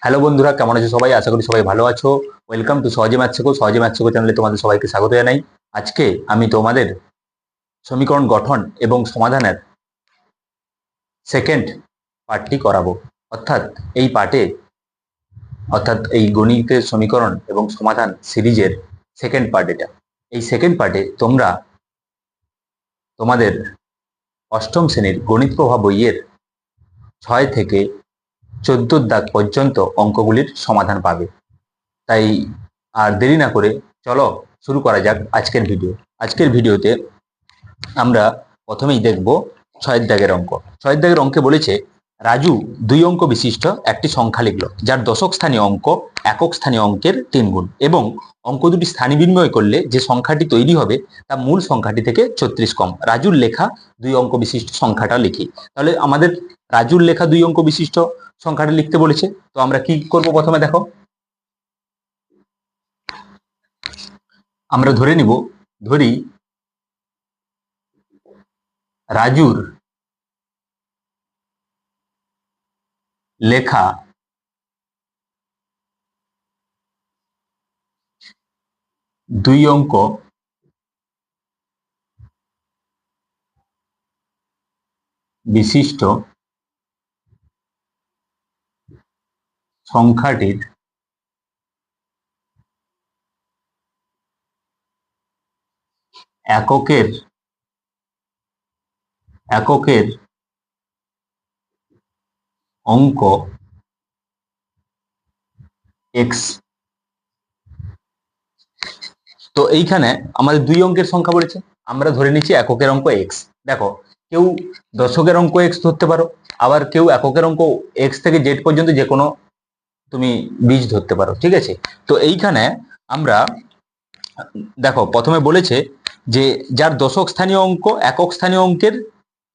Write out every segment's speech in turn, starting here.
Hello বন্ধুরা, কেমন আছো সবাই? আশা করি সবাই ভালো আছো। ওয়েলকাম টু সহজে ম্যাথ শেখো। সহজে ম্যাথ শেখো চ্যানেলে তোমাদের সবাইকে স্বাগত জানাই। আজকে আমি তোমাদের সমীকরণ গঠন এবং সমাধানের সেকেন্ড পার্টটি করাবো। অর্থাৎ এই পার্টে এই গণিতের সমীকরণ এবং সমাধান সিরিজের সেকেন্ড পার্ট এটা। এই সেকেন্ড পার্টে তোমরা তোমাদের অষ্টম শ্রেণীর গণিত প্রভা বইয়ের 6 থেকে 14 দাগ পর্যন্ত অঙ্কগুলির সমাধান পাবে। তাই আর দেরি না করে চলো শুরু করা যাক আজকের ভিডিও। আজকের ভিডিওতে আমরা প্রথমেই দেখব 6 দাগের অঙ্ক। 6 দাগের অঙ্কে বলেছে রাজু 2 অঙ্ক বিশিষ্ট একটি সংখ্যা লিখল যার দশক স্থানীয় অঙ্ক একক স্থানীয় অঙ্কের 3 গুণ, এবং অঙ্ক দুটি স্থানে বিনিময় করলে যে সংখ্যাটি তৈরি হবে তা মূল সংখ্যাটি থেকে 36 কম। রাজুর লেখা 2 অঙ্ক বিশিষ্ট সংখ্যাটা লিখি। তাহলে আমাদের রাজুর লেখা 2 অঙ্ক বিশিষ্ট সংখ্যাটা লিখতে বলেছে, তো আমরা কি করব? প্রথমে দেখো, আমরা ধরি রাজুর লেখা 2 অঙ্ক বিশিষ্ট সংখ্যাটির এককের অঙ্ক এক্স। তো এইখানে আমাদের 2 অঙ্কের সংখ্যা বলেছে, আমরা ধরে নিচ্ছি এককের অঙ্ক এক্স। দেখো, কেউ দশকের অঙ্ক এক্স ধরতে পারো, আবার কেউ এককের অঙ্ক এক্স থেকে জেড পর্যন্ত যে কোনো তুমি বীজ ধরতে পারো, ঠিক আছে? তো এইখানে আমরা দেখো প্রথমে বলেছে যে যার দশক স্থানীয় অঙ্ক একক স্থানীয় অঙ্কের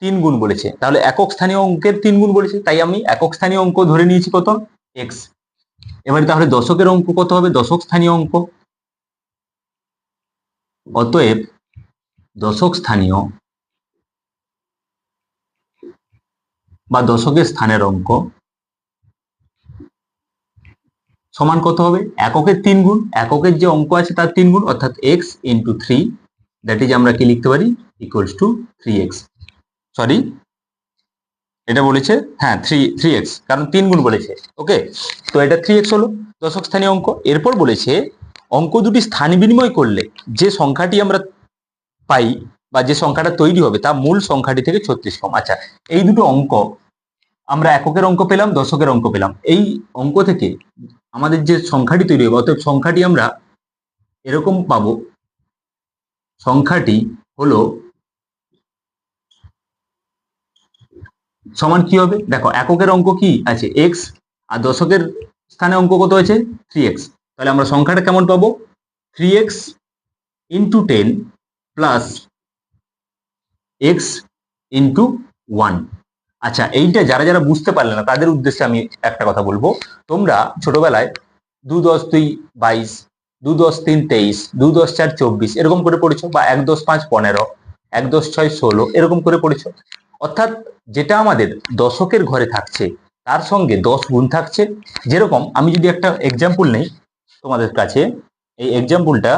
3 গুণ বলেছে। তাহলে একক স্থানীয় অঙ্কের 3 গুণ বলেছে, তাই আমি একক স্থানীয় অঙ্ক ধরে নিয়েছি কত? এক্স। এবারে তাহলে দশকের অঙ্ক কত হবে? দশক স্থানীয় অঙ্ক। অতএব দশক স্থানীয় বা দশকের স্থানের অঙ্ক সমান কত হবে? এককের 3 গুণ, এককের যে অঙ্ক আছে তার 3 গুণ, অর্থাৎ এক্স ইন্টু 3, দ্যাট ইজ আমরা কি লিখতে পারি? Equals to 3x। সরি, এটা বলেছে, হ্যাঁ, 3x, কারণ 3 গুণ বলেছে। ওকে, তো এটা 3x হলো দশক স্থানীয় অঙ্ক। এরপর বলেছে অঙ্ক দুটি স্থান বিনিময় করলে যে সংখ্যাটি আমরা পাই বা যে সংখ্যাটা তৈরি হবে তা মূল সংখ্যাটি থেকে 36 কম। আচ্ছা, এই দুটো অঙ্ক আমরা এককের অঙ্ক পেলাম, দশকের অঙ্ক পেলাম। এই অঙ্ক থেকে আমাদের যে সংখ্যাটি তৈরি হবে, অর্থাৎ সংখ্যাটি আমরা এরকম পাবো, সংখ্যাটি হলো সমান কি হবে? দেখো, এককের অঙ্ক কি আছে? এক্স, আর দশকের স্থানে অঙ্ক কত আছে? 3x। তাহলে আমরা সংখ্যাটা কেমন পাবো? 3x into 10 plus x into 1। আচ্ছা, এইটা যারা যারা বুঝতে পারলে না তাদের উদ্দেশ্যে আমি একটা কথা বলবো। তোমরা ছোটবেলায় 2 × 10 = 22, 2 × 10 = 23, 2 × 10 = 24 এরকম করে পড়েছো, বা 1 × 5 = 15, 1 × 6 = 16 এরকম করে পড়েছো। অর্থাৎ যেটা আমাদের দশকের ঘরে থাকছে তার সঙ্গে 10 গুণ থাকছে। যেরকম আমি যদি একটা এক্সাম্পল নেই তোমাদের কাছে, এই এক্সাম্পলটা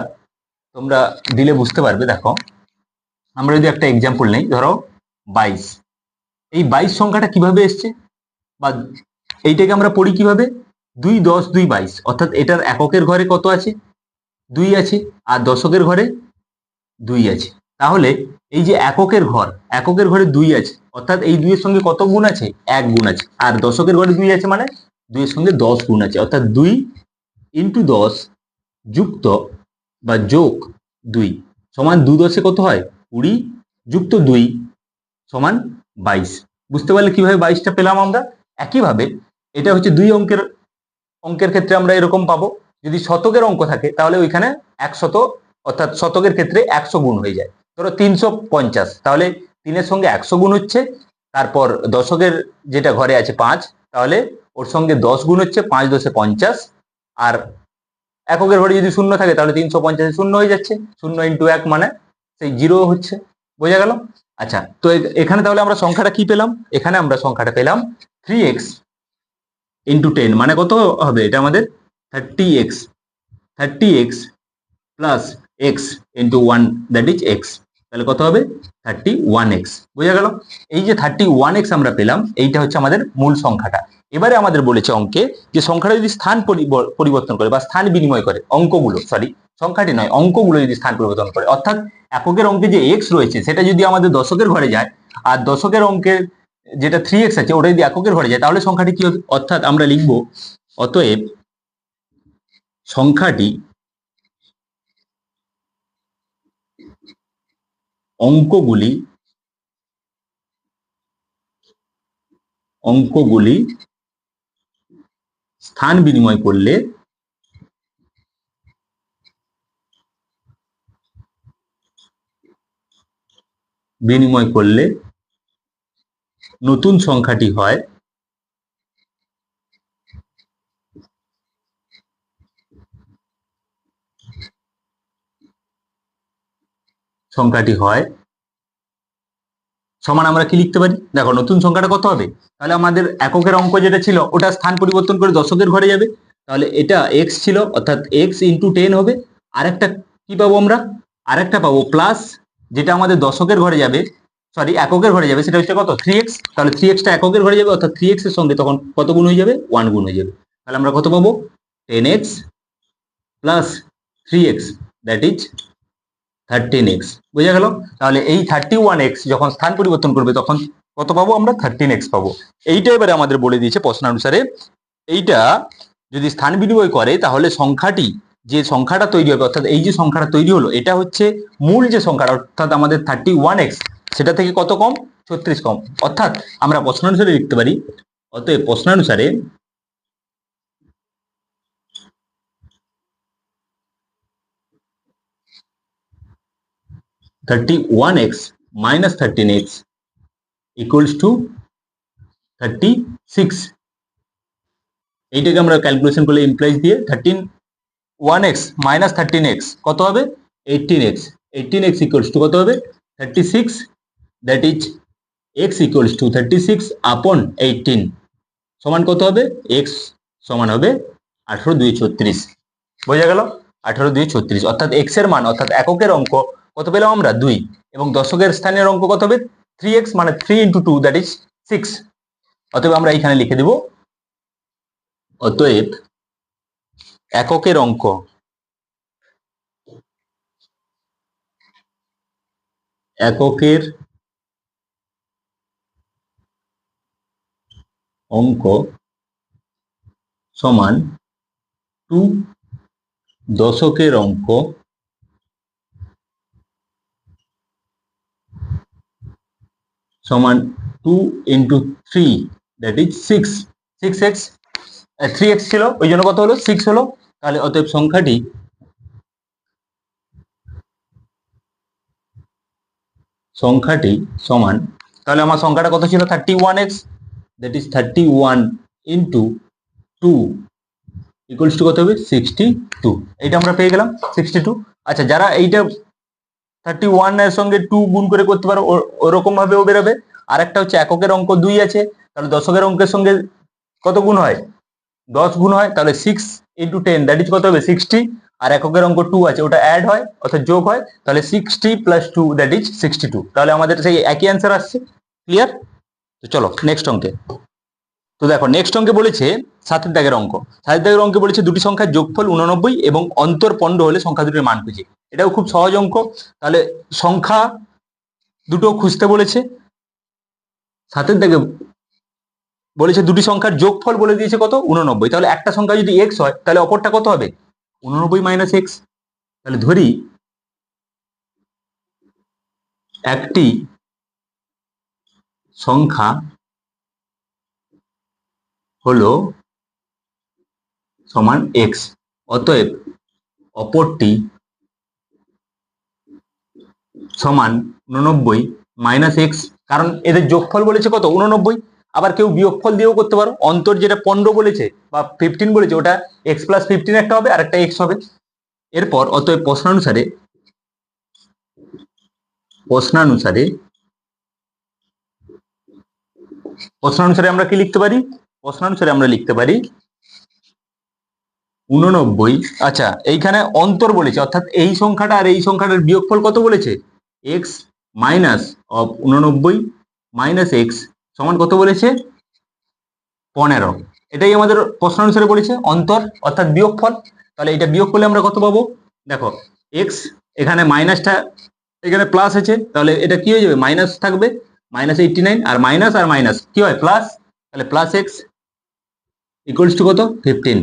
তোমরা দিলে বুঝতে পারবে। দেখো, আমরা যদি একটা এক্সাম্পল নেই, ধরো 22। এই 22 সংখ্যাটা কিভাবে এসছে, বা এইটাকে আমরা পড়ি কিভাবে? 2 × 10 = 22, অর্থাৎ এটার এককের ঘরে কত আছে? 2 আছে, আর দশকের ঘরে 2 আছে। তাহলে এই যে এককের ঘরে 2 আছে, অর্থাৎ এই 2 এর সঙ্গে কত গুণ আছে? 1 গুণ আছে। আর দশকের ঘরে 2 আছে মানে 2 এর সঙ্গে 10 গুণ আছে, অর্থাৎ 2 × 10 যুক্ত বা যোগ 2 সমান 2 × 10 কত হয়? 20, যুক্ত 2 সমান 22। বুঝতে পারলে কিভাবে 22টা পেলাম আমরা? একইভাবে এটা হচ্ছে 2 অঙ্কের ক্ষেত্রে আমরা এরকম পাবো। যদি শতকের অঙ্ক থাকে তাহলে ওইখানে 100, অর্থাৎ শতকের ক্ষেত্রে 100 গুণ হয়ে যায়। ধরো 350, তাহলে 3 এর সঙ্গে 100 গুণ হচ্ছে। তারপর দশকের যেটা ঘরে আছে 5, তাহলে ওর সঙ্গে 10 গুণ হচ্ছে, 5 × 10 = 50। আর এককের ঘরে যদি শূন্য থাকে তাহলে 350 শূন্য হয়ে যাচ্ছে, 0 × 1 মানে সেই 0 হচ্ছে। বোঝা গেল? আচ্ছা, তো এখানে তাহলে আমরা সংখ্যাটা কি পেলাম? এখানে আমরা সংখ্যাটা পেলাম 3x ইন্টু 10 মানে কত হবে, এটা আমাদের 30x plus x into 1 that is x, তাহলে কত হবে 31x। বোঝা গেল? এই যে 31x আমরা পেলাম, এইটা হচ্ছে আমাদের মূল সংখ্যাটা। এবারে আমাদের বলেছে অঙ্কে যে সংখ্যাটা যদি স্থান পরিবর্তন করে বা স্থান বিনিময় করে, অঙ্কগুলো সরি সংখ্যাটি নয়, অঙ্কগুলো যদি স্থান পরিবর্তন করে, অর্থাৎ এককের অঙ্কে যে এক্স রয়েছে সেটা যদি আমাদের দশকের ঘরে যায়, আর দশকের অঙ্কের যেটা 3x আছে ওটা যদি এককের ঘরে যায়, তাহলে সংখ্যাটি কি হবে? অর্থাৎ আমরা লিখব অতএব সংখ্যাটি অঙ্কগুলি স্থান বিনিময় করলে নতুন সংখ্যাটি হয় সমান, আমরা কি লিখতে পারি? দেখো নতুন সংখ্যাটা কত হবে, তাহলে আমাদের এককের অঙ্ক যেটা ছিল ওটা স্থান পরিবর্তন করে দশকের ঘরে যাবে, তাহলে এটা এক্স ছিল অর্থাৎ এক্স ইন্টু 10 হবে। আরেকটা কি পাবো আমরা? আরেকটা পাবো প্লাস, যেটা আমাদের দশকের ঘরে যাবে, সরি এককের ঘরে যাবে, সেটা হচ্ছে কত 3x। তাহলে 3xটা এককের ঘরে যাবে, অর্থাৎ 3x এর সঙ্গে তখন কত গুণ হয়ে যাবে? 1 গুণ হয়ে যাবে। তাহলে আমরা কত পাবো? 10x plus 3x that is 13x। বোঝা গেল? তাহলে এই 31x যখন স্থান পরিবর্তন করবে তখন কত পাবো আমরা? 13x পাবো। এইটা এবারে আমাদের বলে দিয়েছে প্রশ্নানুসারে, এইটা যদি স্থান বিনিময় করে তাহলে সংখ্যাটি, যে সংখ্যাটা তৈরি হবে, অর্থাৎ এই যে সংখ্যাটা তৈরি হলো, এটা হচ্ছে মূল যে সংখ্যাটা, অর্থাৎ আমাদের 31x, সেটা থেকে কত কম? 36 কম। অর্থাৎ আমরা প্রশ্নানুসারে লিখতে পারি অতএব প্রশ্নানুসারে 31x minus 13x equals to 36। এইটাকে আমরা ক্যালকুলেশন করলে ইমপ্লাইজ দিয়ে 1x minus 13x কত হবে? 18x। 18x equals to কত হবে? 36, that is x equals to 36 upon 18 সমান কত হবে? x সমান হবে 18 2 36। বোঝা গেল? 18 2 36, অর্থাৎ x এর মান, অর্থাৎ এককের অঙ্ক কত পেলাম আমরা? 2, এবং দশকের স্থানের অঙ্ক কত হবে? 3x মানে 3 into 2 that is 6। অতএব আমরা এখানে লিখে দেব অতএব এককের অঙ্ক সমান 2, দশকের অঙ্ক সমান 2 into 3 that is 6। 6x 3x ছিল ওই জন্য কত হলো? 6 হলো। তাহলে অতএব সংখ্যাটি সমান, তাহলে আমার সংখ্যাটা কত ছিল? 31x, that is 31 into 2 equals to কত হবে? 62। এটা আমরা পেয়ে গেলাম 62। আচ্ছা, যারা এইটা 31 এর সঙ্গে 2 গুণ করে করতে পারো ওরকম ভাবেও বেরোবে। আর একটা হচ্ছে এককের অঙ্ক 2 আছে, তাহলে দশকের অঙ্কের সঙ্গে কত গুণ হয়? 10 গুণ হয়, তাহলে 6 into 10 দ্যাট ইজ কত হবে? 60। আর এককের অঙ্ক 2 আছে, ওটা অ্যাড হয় অর্থাৎ যোগ হয়, তাহলে 60 plus 2 দ্যাট ইজ 62। তাহলে আমাদের সেই একই অ্যান্সার আসছে। ক্লিয়ার? তো চলো নেক্সট অঙ্কে। তো দেখো নেক্সট অঙ্কে বলেছে 7 দাগের অঙ্ক। 7 দাগের অঙ্কে বলেছে দুটি সংখ্যার যোগফল 89 এবং অন্তর 15 হলে সংখ্যা দুটির মান খুঁজে। এটাও খুব সহজ অঙ্ক। তাহলে সংখ্যা দুটো খুঁজতে বলেছে। 7 দাগে বলেছে দুটি সংখ্যার যোগফল বলে দিয়েছে কত? 89। তাহলে একটা সংখ্যা যদি x হয় তাহলে অপরটা কত হবে? 89 মাইনাস x। তাহলে ধরি একটি সংখ্যা হলো সমান x, অতএব অপরটি সমান 89 মাইনাস এক্স। কারণ এদের যোগফল বলেছে কত? 89। আবার কেউ বিয়োগফল দিয়েও করতে পারো। অন্তর যেটা 15 বলেছে বা 15 বলেছে, ওটা x প্লাস 15 একটা হবে আর একটা x হবে। এরপর অতএব প্রশ্নানুসারে আমরা কি লিখতে পারি? প্রশ্নানুসারে আমরা লিখতে পারি 89। আচ্ছা, এইখানে অন্তর বলেছে, অর্থাৎ এই সংখ্যাটা আর এই সংখ্যাটার বিয়োগফল কত বলেছে? X minus of 89 minus x সমান কত বলেছে? 15। এটাই আমাদের প্রশ্নানুসারে বলেছে অন্তর অর্থাৎ বিয়োগফল। তাহলে এটা বিয়োগ করলে আমরা কত পাবো? দেখো, এক্স এখানে মাইনাসটা এখানে প্লাস আছে, তাহলে এটা কি হয়ে যাবে? মাইনাস থাকবে, -89, আর মাইনাস কি হয়? প্লাস। তাহলে প্লাস এক্স ইকুয়ালস টু কত? 15,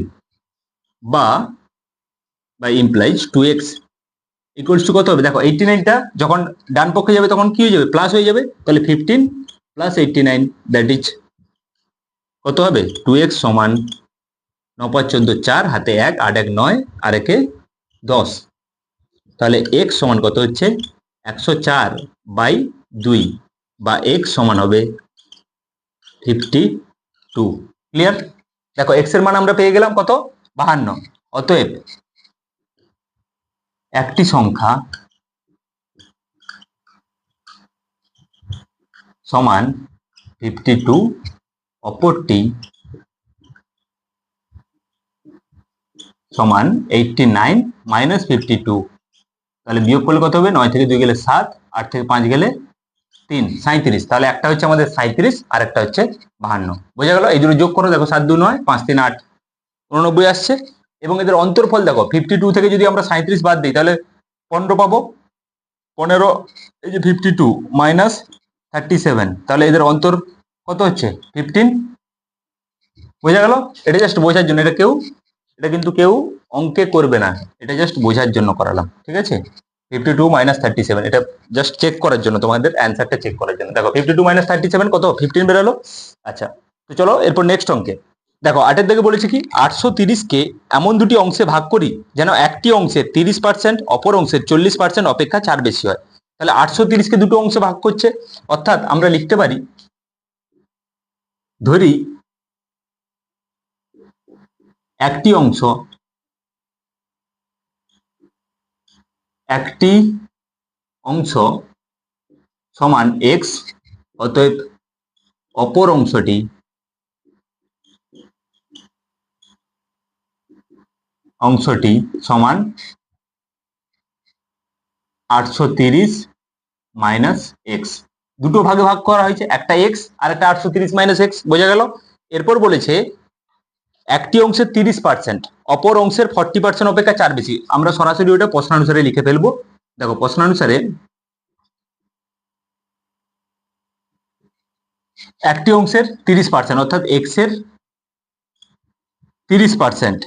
বা ইমপ্লাইজ 2x ইকুয়ালস টু কত হবে? দেখো 89টা যখন ডান পক্ষে যাবে তখন কি হয়ে যাবে? প্লাস হয়ে যাবে। তাহলে 15 প্লাস 89 দ্যাট ইজ কত হবে? 2x সমান 9 5 14 4 হাতে 1 8 1 9 আর একে 10। তাহলে x সমান কত হচ্ছে? 104/2, বা x সমান হবে 52। ক্লিয়ার? দেখো x এর মান আমরা পেয়ে গেলাম কত? 52। অতএব একটি সংখ্যা সমান 52, অপরটি সমান 89 মাইনাস 52। তাহলে বিয়োগ করলে কত হবে? 9 থেকে 2 গেলে 7, 8 থেকে 5 গেলে 3, 37। তাহলে একটা হচ্ছে আমাদের 37 আর একটা হচ্ছে 52। বোঝা গেল? এই দুটো যোগ করো, দেখো 7 2 9, 5 3 8, 89 আসছে। এবং এদের অন্তরফল দেখো, 52 থেকে যদি আমরা 37 বাদ দিই তাহলে 15 পাবো। 15 এই যে 52 মাইনাস 37, তাহলে এদের অন্তর কত হচ্ছে? 15। বোঝা গেল? এটা জাস্ট বোঝার জন্য, এটা কিন্তু কেউ অঙ্কে করবে না, এটা জাস্ট বোঝার জন্য করালাম, ঠিক আছে? 52 মাইনাস 37, এটা জাস্ট চেক করার জন্য, তোমাদের অ্যান্সারটা চেক করার জন্য। দেখো 52 মাইনাস 37 কত? 15 বেরোলো। আচ্ছা, তো চলো এরপর নেক্সট অঙ্কে। দেখো 8 দিকে বলেছে কি? 830কে এমন দুটি অংশে ভাগ করি যেন একটি অংশের 30%, অপর অংশের 40% অপেক্ষা 4 বেশি হয়। তাহলে 830কে দুটো অংশে ভাগ করছে, অর্থাৎ আমরা লিখতে পারি, ধরি একটি অংশ সমান x, অতএব অপর অংশটি সমান 830 মাইনাস এক্স। দুটো ভাগে ভাগ করা হয়েছে, একটা এক্স আর একটা 830 মাইনাস এক্স। বোঝা গেল? এরপর বলেছে একটি অংশের 30%, অপর অংশের 40% অপেক্ষা 4 বেশি। আমরা সরাসরি ওটা প্রশ্নানুসারে লিখে ফেলবো। দেখো প্রশ্নানুসারে একটি অংশের 30%, অর্থাৎ এক্স এর 30%,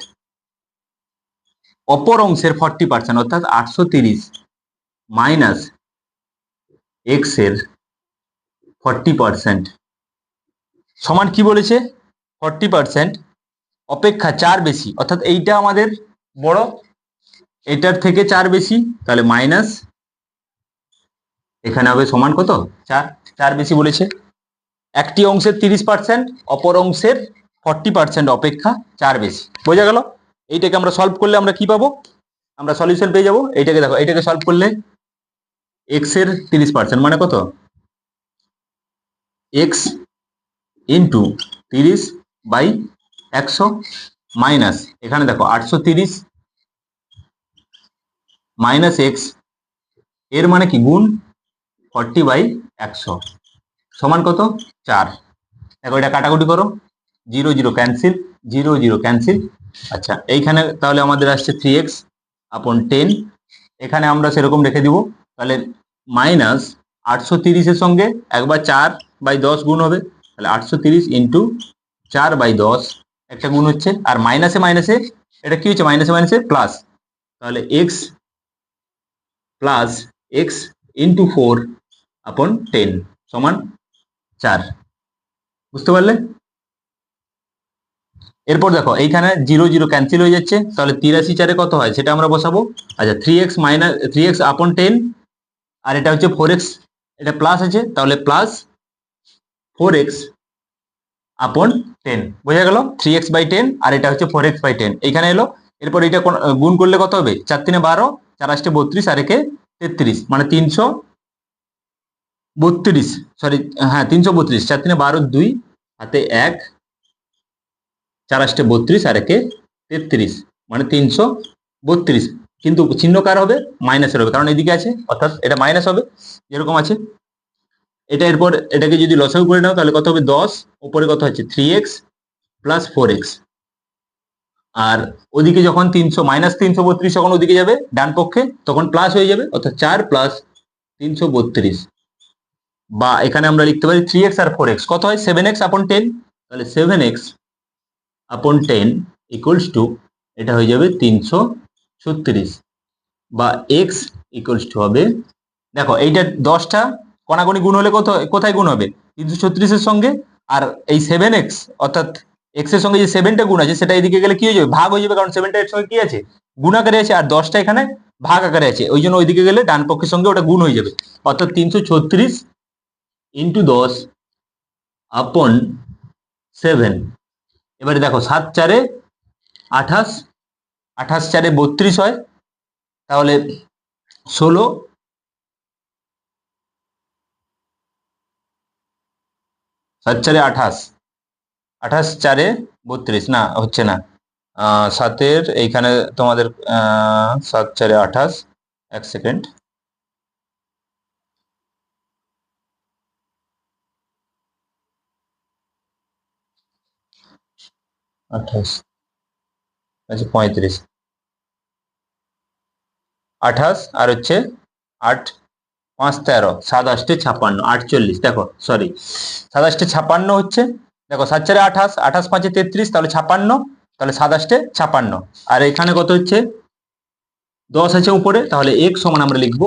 অপর অংশের 40%, অর্থাৎ 830 মাইনাস এক্স এর 40% সমান কি বলেছে? 40% অপেক্ষা 4 বেশি, অর্থাৎ এইটা আমাদের বড়, এটার থেকে 4 বেশি। তাহলে মাইনাস এখানে হবে সমান কত? 4। 4 বেশি বলেছে। একটি অংশের 30%, অপর অংশের 40% অপেক্ষা 4 বেশি। বোঝা গেল? এইটাকে আমরা সলভ করলে আমরা কি পাবো? আমরা সলিউশন পেয়ে যাবো। এইটাকে দেখো, এইটাকে সলভ করলে এক্স এর 30% মানে কত? এক্স ইন্টু 30/100 মাইনাস এখানে দেখো 830 মাইনাস এক্স এর মানে কি? গুণ 40/100 সমান কত? 4। দেখো এটা কাটাকুটি করো, 0 0 ক্যান্সেল, 0 0 ক্যান্সেল। আচ্ছা, এইখানে তাহলে আমাদের আসছে 3x আপন 10, এখানে আমরা সেরকম রেখে দিব। তাহলে মাইনাস 830-এর সঙ্গে একবার 4/10 গুণ হবে, তাহলে 830 ইন্টু 4/10 একটা গুণ হচ্ছে, আর মাইনাসে মাইনাসে এটা কি হচ্ছে? মাইনাসে মাইনাসে প্লাস। তাহলে এক্স প্লাস এক্স ইন্টু 4/10 সমান 4। বুঝতে পারলে? এরপর দেখো এইখানে 0 0 ক্যান্সেল হয়ে যাচ্ছে, তাহলে 83 4-এ কত হয় সেটা আমরা বসাবো। আচ্ছা, 3x আপন 10, আর এটা হচ্ছে 4x, এটা প্লাস আছে, তাহলে প্লাস 4x আপন 10। বোঝা গেল? 3x/10 আর এটা হচ্ছে 4x/10 এইখানে এলো। এরপর এটা গুণ করলে কত হবে? 4 3 12, 4 8 32 আর একে 33, মানে 332, সরি হ্যাঁ 332, 4 3 12 2 হাতে 1 4 8 32 আর 1 33 মানে 332, কিন্তু চিহ্ন কার হবে? মাইনাসের হবে, কারণ এদিকে আছে, অর্থাৎ এটা মাইনাস হবে যেরকম আছে। এটা এরপর এটাকে যদি লসাগু করে নাও তাহলে কত হবে? 10, উপরে কত হচ্ছে? 3x plus 4x। আর ওদিকে যখন 300 মাইনাস 332 যখন ওদিকে যাবে ডান পক্ষে, তখন প্লাস হয়ে যাবে, অর্থাৎ 4 প্লাস 332, বা এখানে আমরা লিখতে পারি 3x আর 4x কত হয়? 7x আপন 10, তাহলে 7x আপন 10 ইকুয়ালস টু এটা হয়ে যাবে 336, বা x ইকুয়ালস টু হবে, দেখো এইটা 10টা কণাকণি গুণ হলে কোথায় গুণ হবে? 336 এর সঙ্গে, আর এই 7x অর্থাৎ x এর সঙ্গে যে 7টা গুণ আছে সেটা এদিকে গেলে কি হয়ে যাবে? ভাগ হয়ে যাবে, কারণ 7টা এর সঙ্গে কি আছে? গুণ আকারে আছে, আর 10টা এখানে ভাগ আকারে আছে, ওই জন্য ওইদিকে গেলে ডান পক্ষের সঙ্গে ওটা গুণ হয়ে যাবে, অর্থাৎ 336 ইন্টু 10 আপন 7। এবারে দেখো 7 4 28, 28 4 32 হয়, তাহলে 16, 7 4 28, 28 4 32, না হচ্ছে না, 7-এর এইখানে তোমাদের 7 4 28, এক সেকেন্ড, আঠাশ, আচ্ছা 35, 28 আর হচ্ছে 8 5 13, 7 8 56, 48, দেখো সরি 7 8 56 হচ্ছে, দেখো 7 4 28, 28 5 33, তাহলে 56, তাহলে 7 8 56, আর এখানে কত হচ্ছে? 10 আছে উপরে, তাহলে x সমান আমরা লিখবো,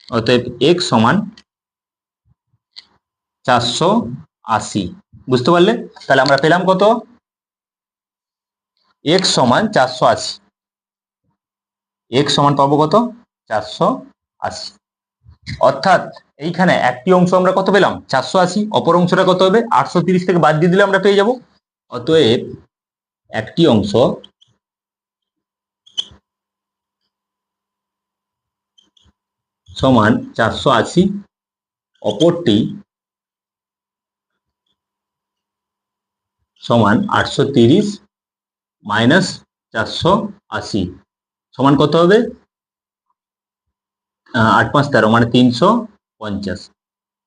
অতএব x সমান 480, বুঝতে পারলে? তাহলে আমরা পেলাম কত? x সমান 480, x সমান পাবো কত? 480, অর্থাৎ এইখানে একটি অংশ আমরা কত পেলাম? 480, অপর অংশটা কত হবে? 830 থেকে বাদ দিয়ে দিলে আমরা পেয়ে যাব, অতএব একটি অংশ সমান 480, অপরটি সমান 830 মাইনাস 480 সমান কত হবে? 8 5 13 মানে 350,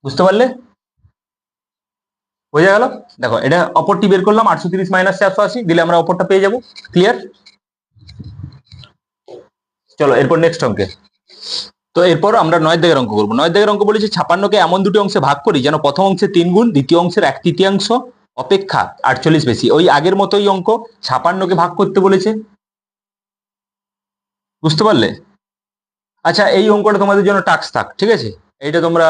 বুঝতে পারলে? বোঝা গেল? দেখো এটা অপরটি বের করলাম, 830 মাইনাস 480 দিলে আমরা অপরটা পেয়ে যাব। ক্লিয়ার? চলো এরপর নেক্সট অঙ্কে। তো এরপর আমরা 9 দাগের অঙ্ক করবো। 9 দাগের অঙ্ক বলেছে 56কে এমন দুটি অংশে ভাগ করি যেন প্রথম অংশে 3 গুণ, দ্বিতীয় অংশের 1/3 অপেক্ষা 48 বেশি। ওই আগের মতোই অঙ্ক, 56কে ভাগ করতে বলেছে, বুঝতে পারলে? আচ্ছা এই অঙ্কটা তোমাদের জন্য টাস্ক থাক, ঠিক আছে? এইটা তোমরা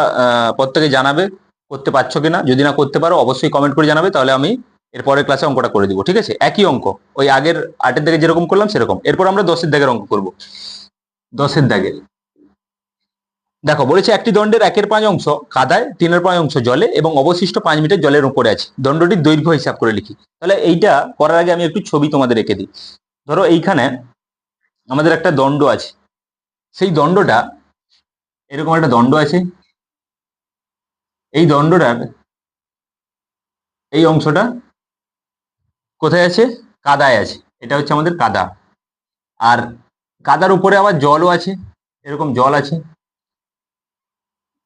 প্রত্যেকে জানাবে করতে পারছো কিনা, যদি না করতে পারো অবশ্যই কমেন্ট করে জানাবে, তাহলে আমি এর পরের ক্লাসে অঙ্কটা করে দিব, ঠিক আছে? একই অঙ্ক, ওই আগের 8-এর দাগে যেরকম করলাম সেরকম। এরপর আমরা 10-এর দাগের অঙ্ক করব। 10-এর দাগে দেখো বলেছে একটি দণ্ডের 1/5 অংশ কাদায়, 3/5 অংশ জলে এবং অবশিষ্ট 5 মিটার জলের উপরে আছে। দণ্ডটির দৈর্ঘ্য হিসাব করে লিখি। তাহলে এইটা করার আগে আমি একটু ছবি তোমাদের এঁকে দিই। ধরো এইখানে আমাদের একটা দণ্ড আছে, সেই দণ্ডটা এরকম একটা দণ্ড আছে, এই দণ্ডটার এই অংশটা কোথায় আছে? কাদায় আছে, এটা হচ্ছে আমাদের কাদা। আর কাদার উপরে আবার জলও আছে, এরকম জল আছে,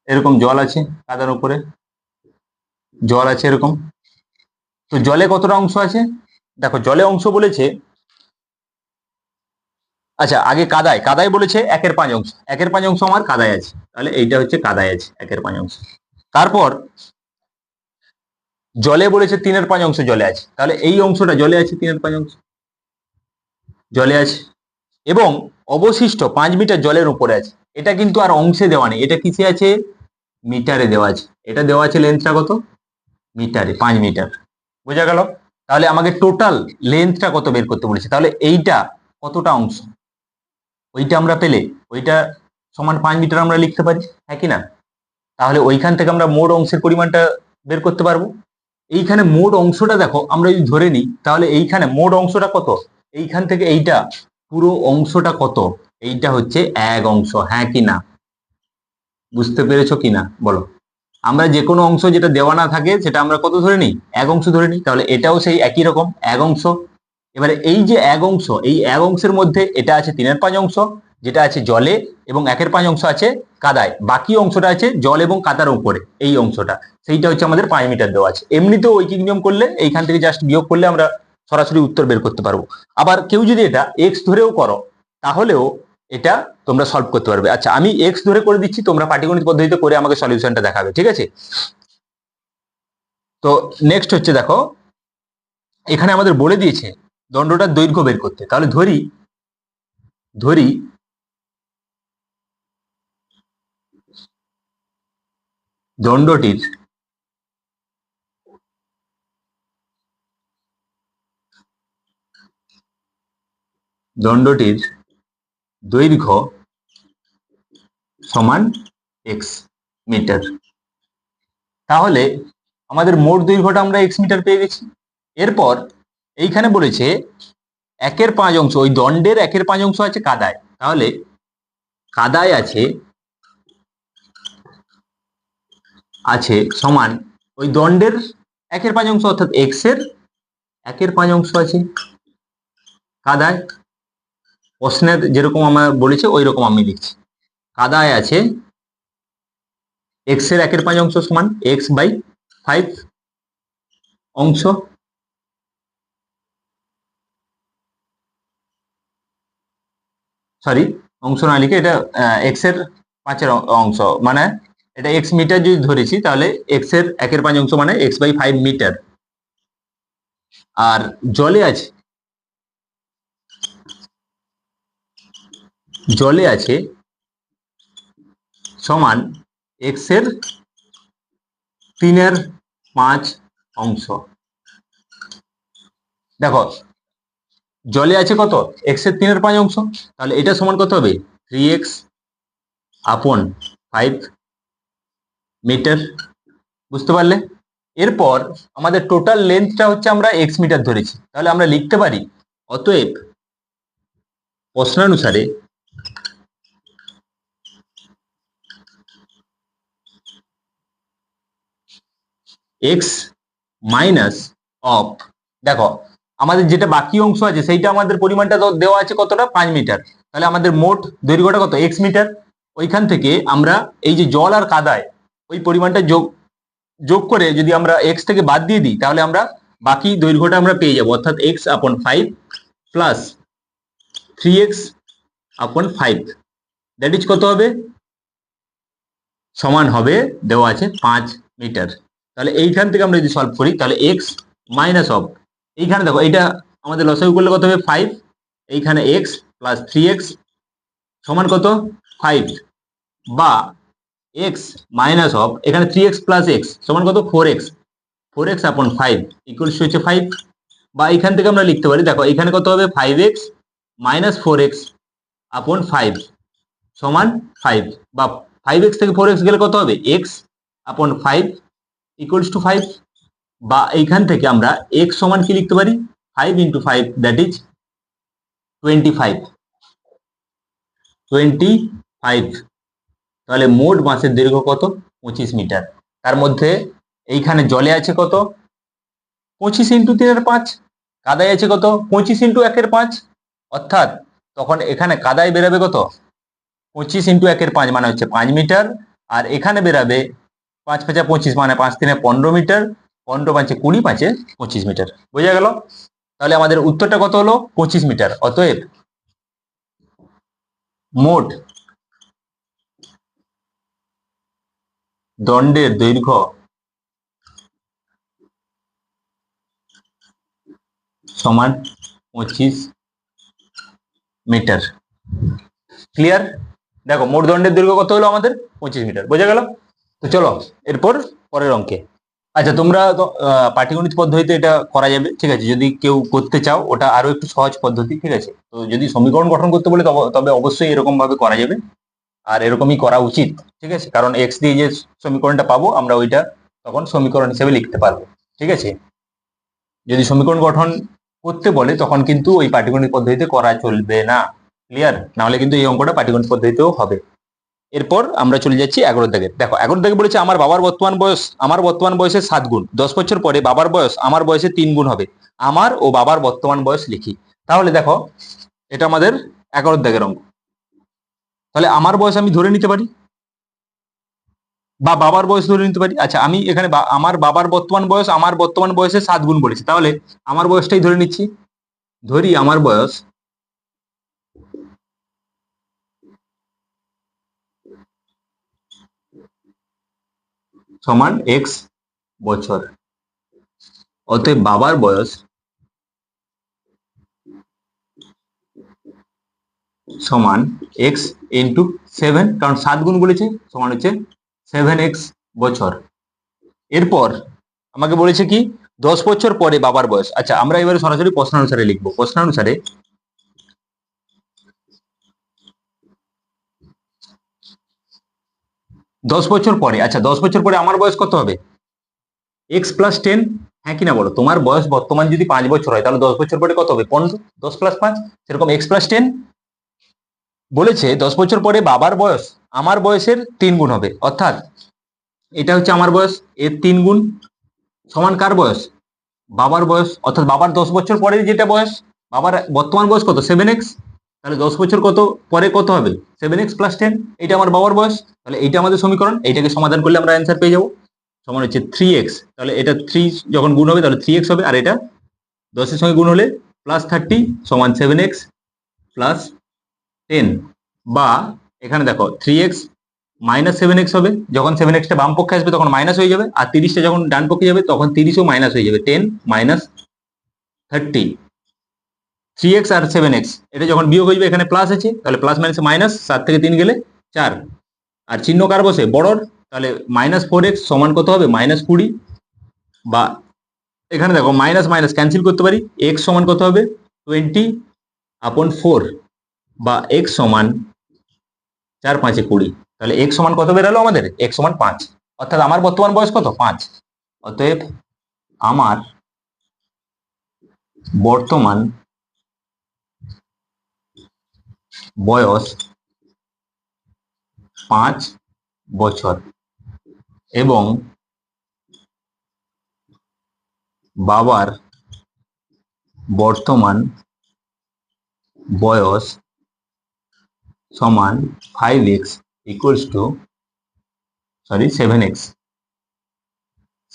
এরকম জল আছে, কাদার উপরে জল আছে এরকম। তো জলে কতটা অংশ আছে? দেখো জলে অংশ বলেছে, আচ্ছা আগে কাদায়, কাদায় বলেছে 1/5 অংশ, 1/5 অংশ আমার কাদায় আছে, তাহলে এইটা হচ্ছে কাদায় আছে 1/5 অংশ। তারপর জলে বলেছে 3/5 অংশ জলে আছে, তাহলে এই অংশটা জলে আছে, 3/5 অংশ জলে আছে, এবং অবশিষ্ট 5 মিটার জলের উপরে আছে। এটা কিন্তু আর অংশে দেওয়া নেই, এটা কিসে আছে? মিটারে দেওয়া আছে। এটা দেওয়া আছে লেন্থটা কত? মিটারে, 5 মিটার। বোঝা গেল? তাহলে আমাকে টোটাল লেন্থটা কত বের করতে বলেছে, তাহলে এইটা কতটা অংশ ওইটা আমরা পেলে ওইটা সমান 5 মিটার আমরা লিখতে পারি, হ্যাঁ কি না? তাহলে ওইখান থেকে আমরা মোট অংশের পরিমাণটা বের করতে পারবো। এইখানে মোট অংশটা দেখো আমরা যদি ধরে নিই, তাহলে এইখানে মোট অংশটা কত? এইখান থেকে এইটা পুরো অংশটা কত? এইটা হচ্ছে 1 অংশ, হ্যাঁ কি না? বুঝতে পেরেছো কিনা বলো? আমরা যে কোনো অংশ যেটা দেওয়া না থাকে সেটা আমরা কত ধরে নিই? 1 অংশ ধরে নিই। তাহলে এটাও সেই একই রকম 1 অংশ। এবারে এই যে এক অংশ, এই এক অংশের মধ্যে এটা আছে 3/5 অংশ, যেটা আছে জলে, এবং 1/5 অংশ আছে কাদায়। বাকি অংশটা আছে জল এবং কাদার উপরে, এই অংশটা, সেইটা হচ্ছে আমাদের 5 মিটার দেওয়া আছে। এমনিতেও ঐকিক নিয়ম করলে এইখান থেকে জাস্ট বিয়োগ করলে আমরা সরাসরি উত্তর বের করতে পারবো। আবার কেউ যদি এটা এক্স ধরেও করো তাহলেও এটা তোমরা সলভ করতে পারবে। আচ্ছা, আমি এক্স ধরে করে দিচ্ছি, তোমরা পাটিগণিত পদ্ধতিতে করে আমাকে সলিউশনটা দেখাবে, ঠিক আছে? তো নেক্সট হচ্ছে, দেখো এখানে আমাদের বলে দিয়েছে দণ্ডটার দৈর্ঘ্য বের করতে। তাহলে ধরি ধরি দণ্ডটির দৈর্ঘ্য সমান এক্স মিটার। তাহলে আমাদের মোট দৈর্ঘ্যটা আমরা এক্স মিটার পেয়ে গেছি। এরপর এইখানে বলেছে 1/5 অংশ, ওই দণ্ডের 1/5 অংশ আছে কাদায়। তাহলে কাদায় আছে সমান ওই দণ্ডের 1/5 অংশ, অর্থাৎ এক্স এর 1/5 অংশ আছে কাদায়। প্রশ্নের যেরকম আমার বলেছে ওই রকম আমি লিখছি। কাদায় আছে এক্স এর 1/5 অংশ সমান x/5 অংশ, সরি অংশ না লিখে এটা এক্স এর 5 অংশ, মানে এটা এক্স মিটার যদি ধরেছি তাহলে এক্স এর 1/5 অংশ মানে x/5 মিটার। আর জলে আছে সমান এক্স এর 3/5 অংশ। দেখো জলে আছে কত, এক্স এর 3/5 অংশ, তাহলে এটা সমান কত হবে 3x/5 মিটার। বুঝতে পারলে? এরপর আমাদের টোটাল লেন্থটা হচ্ছে আমরা এক্স মিটার ধরেছি, তাহলে আমরা লিখতে পারি অতএব প্রশ্নানুসারে এক্স মাইনাস অফ, দেখো আমাদের যেটা বাকি অংশ আছে সেইটা আমাদের পরিমাণটা দেওয়া আছে কতটা, 5 মিটার। তাহলে আমাদের মোট দৈর্ঘ্যটা কত, এক্স মিটার। ওইখান থেকে আমরা এই যে জল আর কাদায় ওই পরিমাণটা যোগ করে যদি আমরা এক্স থেকে বাদ দিয়ে দিই তাহলে আমরা বাকি দৈর্ঘ্যটা আমরা পেয়ে যাবো, অর্থাৎ x/5 plus 3x/5, that is কত হবে, সমান হবে দেওয়া আছে 5 মিটার। তাহলে এইখান থেকে আমরা যদি সলভ করি তাহলে x মাইনাস অফ, এইখানে দেখো এটা আমাদের লসাগু করলে কত হবে 5, এইখানে x প্লাস 3x সমান কত 5, বা x মাইনাস অফ এখানে 3x প্লাস x সমান কত 4x/5 ইকুয়ালস হচ্ছে 5, বা এখান থেকে আমরা লিখতে পারি, দেখো এখানে কত হবে 5x মাইনাস 4x/5 সমান 5, বা 5x থেকে 4x গেলে কত হবে x/5 ইকুয়ালস টু 5, বা এইখান থেকে আমরা x সমান কি লিখতে পারি 5 × 5 দ্যাট ইজ 25। তাহলে মোট বাঁশের দৈর্ঘ্য কত 25 মিটার। তার মধ্যে এইখানে জলে আছে কত 25 × 3/5, কাদায় আছে কত 25 × 1/5, অর্থাৎ তখন এখানে কাদায় বেরাবে কত 25 × 1/5 মানে হচ্ছে 5 মিটার, আর এখানে বেরাবে 5×5 = 25 মানে 5×3 = 15 মিটার, 15×5 = 20, 5 25 মিটার। বোঝা গেল? তাহলে আমাদের উত্তরটা কত হলো 25 মিটার। অতএব মোট দণ্ডের দৈর্ঘ্য সমান 25 মিটার। ক্লিয়ার? দেখো মোট দণ্ডের দৈর্ঘ্য কত হলো আমাদের 25 মিটার। বোঝা গেল? তো চলো এরপর পরের অঙ্কে। আচ্ছা, তোমরা পাটিগণিত পদ্ধতিতে এটা করা যাবে, ঠিক আছে? যদি কেউ করতে চাও ওটা আরো একটু সহজ পদ্ধতি, ঠিক আছে? তো যদি সমীকরণ গঠন করতে বলে তবে অবশ্যই এরকম ভাবে করা যাবে, আর এরকমই করা উচিত, ঠিক আছে? কারণ এক্স দিয়ে যে সমীকরণটা পাবো আমরা ওইটা তখন সমীকরণ হিসেবে লিখতে পারবো, ঠিক আছে? যদি সমীকরণ গঠন করতে বলে তখন কিন্তু ওই পাটিগণিত পদ্ধতিতে করা চলবে না। ক্লিয়ার? নাহলে কিন্তু এই অঙ্কটা পাটিগণিত পদ্ধতিতেও হবে। এরপর আমরা চলে যাচ্ছি 11 দাগে। দেখো 11 দাগে বলেছে আমার বর্তমান বয়সের 7 গুণ, 10 বছর পরে বাবার বয়স আমার বয়সের 3 গুণ হবে। আমার ও বাবার বর্তমান বয়স লিখি। তাহলে দেখো এটা আমাদের 11 দাগের অঙ্ক। তাহলে আমার বয়স আমি ধরে নিতে পারি বা বাবার বয়স ধরে নিতে পারি। আচ্ছা আমি এখানে আমার বাবার বর্তমান বয়স আমার বর্তমান বয়সে 7 গুণ বলেছি, তাহলে আমার বয়সটাই ধরে নিচ্ছি। ধরি আমার বয়স সমান এক্স বছর, অতএব বাবার বয়স সমান এক্স ইন্টু 7, কারণ 7 গুণ বলেছে, সমান হচ্ছে 7x বছর। এরপর আমাকে বলেছে কি 10 বছর পরে বাবার বয়স। আচ্ছা আমরা এবারে সরাসরি প্রশ্নানুসারে লিখবো। প্রশ্নানুসারে 10 বছর পরে, আচ্ছা 10 বছর পরে আমার বয়স কত হবে? এক্স প্লাস 10, হ্যাঁ কিনা বলো? তোমার বয়স বর্তমান যদি 5 বছর হয় তাহলে 10 বছর পরে কত হবে? 15। 10 প্লাস 5, সেরকম এক্স প্লাস 10 বলেছে 10 বছর পরে বাবার বয়স আমার বয়সের 3 গুণ হবে, অর্থাৎ এটা হচ্ছে আমার বয়স, এর 3 গুণ সমান কার বয়স? বাবার বয়স। অর্থাৎ বাবার 10 বছর পরে যেটা বয়স, বাবার বর্তমান বয়স কত? 7x, তাহলে 10 বছর কত পরে কত হবে? 7x প্লাস 10, এটা আমার বাবার বয়স। তাহলে এইটা আমাদের সমীকরণ, এইটাকে সমাধান করলে আমরা অ্যান্সার পেয়ে যাবো, সমান হচ্ছে 3x। তাহলে এটা 3 যখন গুণ হবে তাহলে 3x হবে, আর এটা 10 এর সঙ্গে গুণ হলে প্লাস 30 সমান 7x প্লাস 10, বা এখানে দেখো 3x মাইনাস 7x হবে, যখন 7xটা বাম পক্ষে আসবে তখন মাইনাস হয়ে যাবে, আর 30টা যখন ডান পক্ষে যাবে তখন 30ও মাইনাস হয়ে যাবে, 10 মাইনাস 30। 3x আর 7x এটা যখন বিয়োগ হয়ে যাবে এখানে প্লাস আছে, তাহলে প্লাস মাইনাস মাইনাস, 7 থেকে 3 গেলে 4, আর চিহ্ন কার বসে? বড়র। তাহলে মাইনাস 4x সমান কত হবে? মাইনাস 20, বা এখানে দেখো মাইনাস মাইনাস ক্যান্সেল করতে পারি, x সমান কত হবে? 20/4, বা x সমান 4 5 20। তাহলে x সমান কত বেরালো আমাদের? x সমান 5, অর্থাৎ আমার বর্তমান বয়স কত? 5। অতএব আমার বর্তমান বয়স 5 বছর এবং বাবার বর্তমান বয়স সমান 5x equals to 7x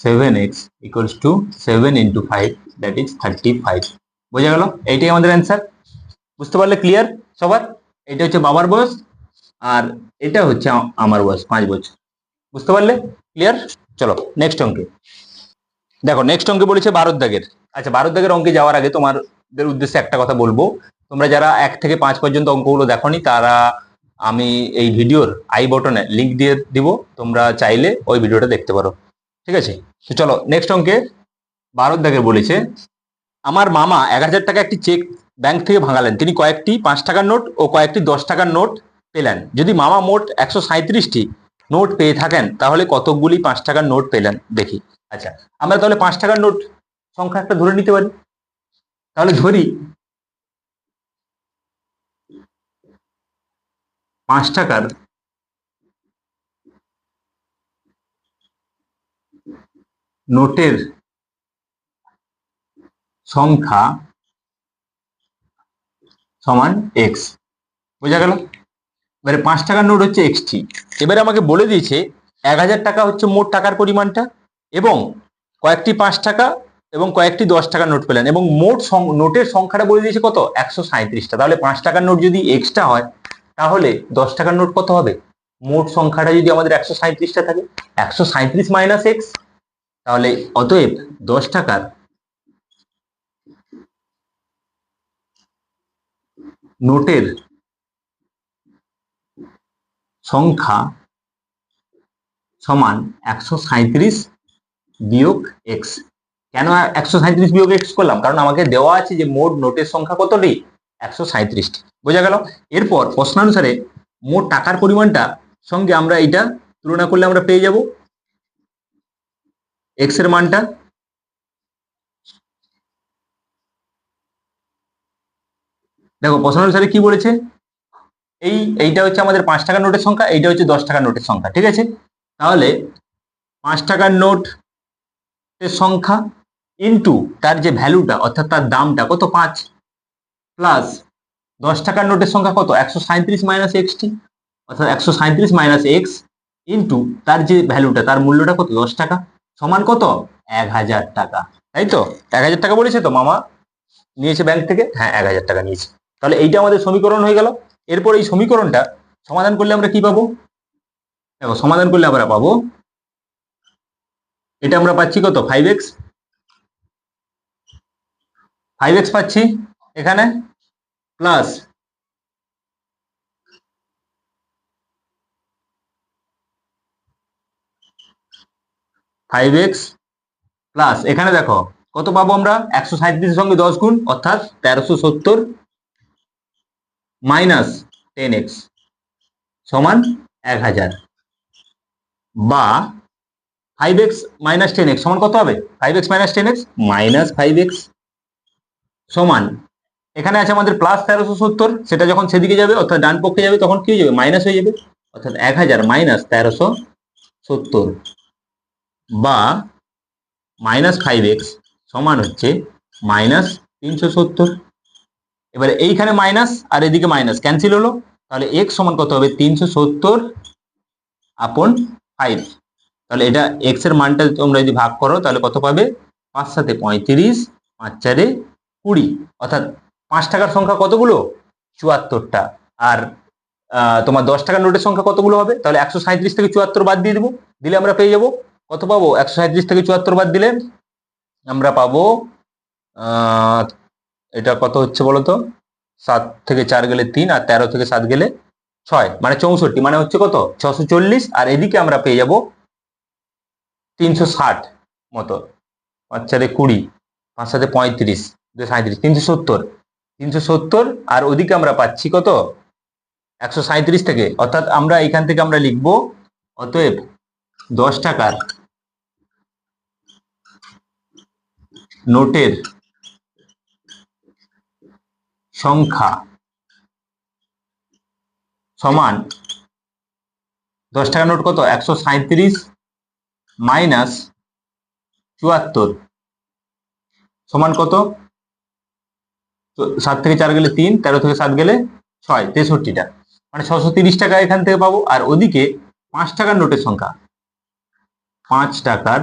7x equals to 7 into 5, that is 35। বোঝা গেল? এইটাই আমাদের অ্যান্সার। বুঝতে পারলে? ক্লিয়ার সবার? এটা হচ্ছে বাবার বয়স আর এটা হচ্ছে আমার বয়স 5 বছর। বুঝতে পারলে? ক্লিয়ার? চলো নেক্সট অঙ্কে দেখো। নেক্সট অঙ্কে বলেছে 12 দাগের। আচ্ছা 12 দাগের অঙ্কে যাওয়ার আগে তোমাদের উদ্দেশ্যে একটা কথা বলবো, তোমরা যারা 1 থেকে 5 পর্যন্ত অঙ্কগুলো দেখোনি তারা আমি এই ভিডিওর আই বটনে লিংক দিয়ে দিব, তোমরা চাইলে ওই ভিডিওটা দেখতে পারো। ঠিক আছে? তো চলো নেক্সট অঙ্কে 12 দাগের বলেছে আমার মামা 1000 টাকা একটি চেক ব্যাংক থেকে ভাঙালেন। তিনি কয়েকটি 5 টাকার নোট ও কয়েকটি 10 টাকার নোট পেলেন। যদি মামা মোট 137টি নোট পেয়ে থাকেন তাহলে কতকগুলি 5 টাকার নোট পেলেন দেখি। আচ্ছা আমরা তাহলে 5 টাকার নোট সংখ্যা একটা ধরে নিতে পারি। তাহলে ধরি 5 টাকার নোটের সংখ্যা সমান এক্স। বোঝা গেল? এবারে 5 টাকার নোট হচ্ছে এক্সটি। এবারে আমাকে বলে দিয়েছে 1000 টাকা হচ্ছে মোট টাকার পরিমাণটা, এবং কয়েকটি 5 টাকা এবং কয়েকটি 10 টাকার নোট পেলেন, এবং মোট নোটের সংখ্যাটা বলে দিয়েছে কত? 137টা। তাহলে 5 টাকার নোট যদি এক্সটা হয় তাহলে 10 টাকার নোট কত হবে? মোট সংখ্যাটা যদি আমাদের 137টা থাকে, 137 মাইনাস এক্স, তাহলে অতএব 10 টাকার নোটের সংখ্যা সমান 137 বিয়োগ এক্স। কেন 137 বিয়োগ এক্স করলাম? কারণ আমাকে দেওয়া আছে যে মোট নোটের সংখ্যা কতটি? 137টি। বোঝা গেল? এরপর প্রশ্নানুসারে মোট টাকার পরিমাণটা সঙ্গে আমরা এটা তুলনা করলে আমরা পেয়ে যাব এক্স এর মানটা। দেখো প্রশ্নানুসারে কি বলেছে, এইটা হচ্ছে আমাদের 5 টাকার নোটের সংখ্যা, এইটা হচ্ছে 10 টাকার নোটের সংখ্যা। ঠিক আছে? তাহলে 5 টাকার নোটের সংখ্যা ইন্টু তার যে ভ্যালুটা অর্থাৎ তার দামটা কত 5, প্লাস 10 টাকার নোটের সংখ্যা কত 137 মাইনাস এক্সটি, অর্থাৎ 137 মাইনাস এক্স ইন্টু তার যে ভ্যালুটা তার মূল্যটা কত 10 টাকা সমান কত 1000 টাকা। তাই তো 1000 টাকা বলেছে তো মামা নিয়েছে ব্যাংক থেকে, হ্যাঁ 1000 টাকা নিয়েছে। তাহলে এইটা আমাদের সমীকরণ হয়ে গেল। এরপর এই সমীকরণটা সমাধান করলে আমরা কি পাবো, দেখো সমাধান করলে আমরা পাবো এটা আমরা পাচ্ছি কত 5x, 5x পাচ্ছি এখানে, প্লাস 5x প্লাস এখানে দেখো কত পাবো আমরা 137 এর সঙ্গে 10 গুণ অর্থাৎ 1370 মাইনাস 10x সমান 1000, বা 5x মাইনাস 10x সমান কত হবে 5x minus 10x minus 5x সমান এখানে আছে আমাদের প্লাস 1370, সেটা যখন সেদিকে যাবে অর্থাৎ ডান পক্ষে যাবে তখন কি হয়ে যাবে মাইনাস হয়ে যাবে, অর্থাৎ 1000 মাইনাস 1370 বা মাইনাস 5x সমান হচ্ছে মাইনাস 370। এবারে এইখানে মাইনাস আর এদিকে মাইনাস ক্যান্সেল হলো, তাহলে x সমান কত হবে 370 আপন 5। তাহলে এটা x এর মানটা তোমরা যদি ভাগ করো তাহলে কত পাবে 5 7 35 5 4 20, অর্থাৎ 5 টাকার সংখ্যা কতগুলো 74টা। আর তোমার 10 টাকার নোটের সংখ্যা কতগুলো হবে, তাহলে 137 থেকে 74 বাদ দিয়ে দেবো, দিলে আমরা পেয়ে যাবো কত পাবো 137 থেকে 74 বাদ দিলে আমরা পাবো এটা কত হচ্ছে বলতো 7 থেকে 4 গেলে 3 আর 13 থেকে 7 গেলে 6 মানে 64, মানে হচ্ছে কত 640। আর এদিকে আমরা পেয়ে যাব 360 মতো, 5 4 20 5 7 35 2 37 370 370, আর ওদিকে আমরা পাচ্ছি কত 137 থেকে, অর্থাৎ আমরা এখান থেকে আমরা লিখবো অতএব 10 টাকার নোটের সংখ্যা সমান 10 টাকার নোট কত 137 মাইনাস 74 সমান কত 7 থেকে 4 গেলে 3 13 থেকে 7 গেলে 6 63টা, মানে 630 টাকা এখান থেকে পাবো। আর ওদিকে 5 টাকার নোটের সংখ্যা 5 টাকার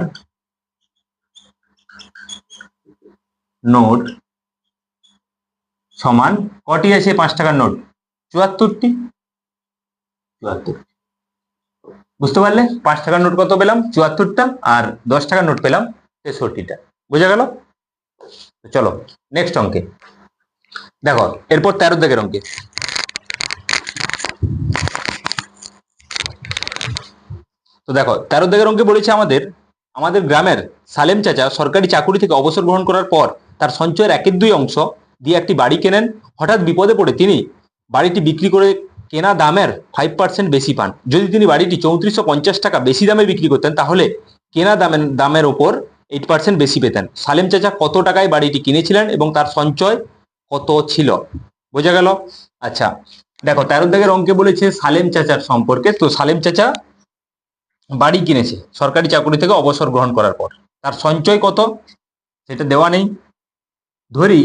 নোট সমান কটি আছে 5 টাকার নোট 74টি, 74। বুঝতে পারলে 5 টাকার নোট কত পেলাম 74টা আর 10 টাকার নোট পেলাম 63টা, বোঝা গেল। চলো নেক্সট অঙ্কে দেখো, এরপর 13 দাগের অঙ্কে তো দেখো 13 দাগের অঙ্কে বলেছে আমাদের গ্রামের সালেম চাচা সরকারি চাকুরি থেকে অবসর গ্রহণ করার পর তার সঞ্চয়ের 1/2 অংশ দিয়ে একটি বাড়ি কেনেন। হঠাৎ বিপদে পড়ে তিনি বাড়িটি বিক্রি করে কেনা দামের 5% বেশি পান। যদি তিনি বাড়িটি 3450 টাকা বেশি দামে বিক্রি করতেন তাহলে কেনা দামের ওপর 8% বেশি পেতেন। সালেম চাচা কত টাকায় বাড়িটি কিনেছিলেন এবং তার সঞ্চয় কত ছিল, বোঝা গেল। আচ্ছা দেখো 13 দাগের অঙ্কে বলেছে সালেম চাচার সম্পর্কে। তো সালেম চাচা বাড়ি কিনেছে সরকারি চাকরি থেকে অবসর গ্রহণ করার পর, তার সঞ্চয় কত সেটা দেওয়া নেই। ধরি